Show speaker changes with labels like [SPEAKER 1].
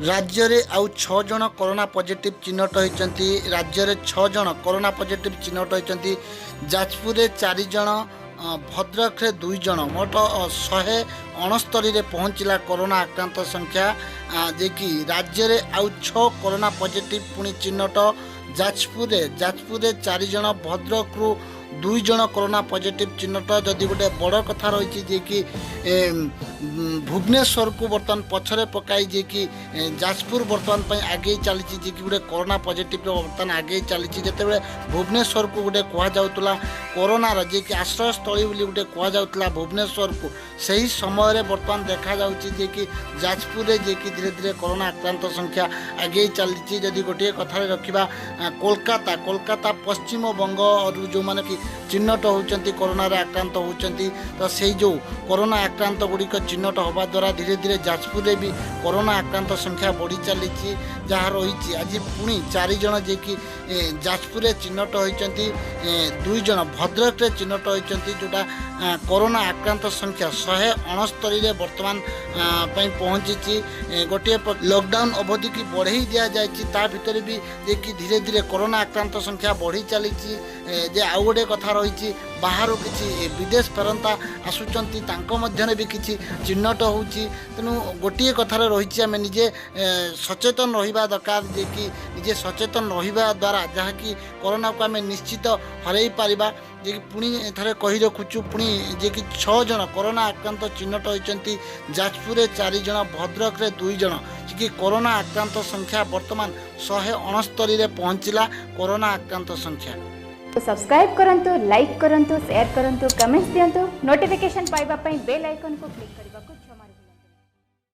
[SPEAKER 1] राज्य रे आउ 6 जन कोरोना पॉजिटिव चिन्हट होती। राज्य रे 6 जन कोरोना पॉजिटिव चिन्हट होती। जाजपुर रे 4 जन, भद्रक रे 2 जन, मोट 169 रे पहुँचला कोरोना आक्रांत संख्या। जे कि राज्य रे आउ 6 कोरोना पॉजिटिव पुणी चिन्हट। जाजपुर रे 4 जन, भद्रक रु 2 जन कोरोना पॉजिटिव चिन्हट। जदि गोटे बड़ कथा रही जे कि भुवनेश्वर को बर्तमान पछरे पकाई जे कि जाजपुर बर्तमान पर आगे चली जे कि गोटे कोरोना पॉजिटिव बर्तमान आगे चली जिते भुवनेश्वर को गोटे कहुला कोरोनार जे कि आश्रयस्थली बोली गोटे कहुला भुवनेश्वर को सही समय बर्तमान देखा जे कि जाजपुर रे जे कि धीरे धीरे कोरोना आक्रांत संख्या आगे चली। जदि गोटे कथा रखा कोलकाता पश्चिम बंग जो मैंने कि चिन्हट होती कोरोना आक्रांत होती, तो से जो कोरोना आक्रांत गुड़िक चिन्हट हवा द्वारा धीरे धीरे जाजपुर में भी कोरोना आक्रांत संख्या बढ़ी चली। जहाँ रही आज पुणी 4 जन जे कि जाजपुर चिन्हट होती, 2 जन भद्रक चिन्हट होती, जोटा कोरोना आक्रांत संख्या 169 बर्तमान पहुँची। गोटे लॉकडाउन अवधि की बढ़ई दि जाए भितर भी जे कि धीरे धीरे कोरोना आक्रांत संख्या बढ़ी चली। जे आउ गोटे कथा रही बाहर किसी विदेश फेरंता आसुचंती तांको मध्यने भी किसी चिन्हट होची। तेणु गोटे कथार रही आम निजे सचेतन रहिबा दरकार जे कि निजे सचेतन रहिबा द्वारा जहाँ कि कोरोना को आम निश्चित हरई पारिबा। जे कि पुणी थे कही रखुचु पुणी जे कि 6 जन कोरोना आक्रांत चिन्हट होती। जाजपुर रे 4 जन, भद्रक रे 2 जन, जे कि कोरोना आक्रांत संख्या वर्तमान 169 रे पहुँचला कोरोना आक्रांत संख्या।
[SPEAKER 2] तो सब्सक्राइब करंतु, लाइक करंतु, शेयर करंतु, कमेंट्स दियंतु, नोटिफिकेशन पाइबा पई बेल आइकन को क्लिक करबा को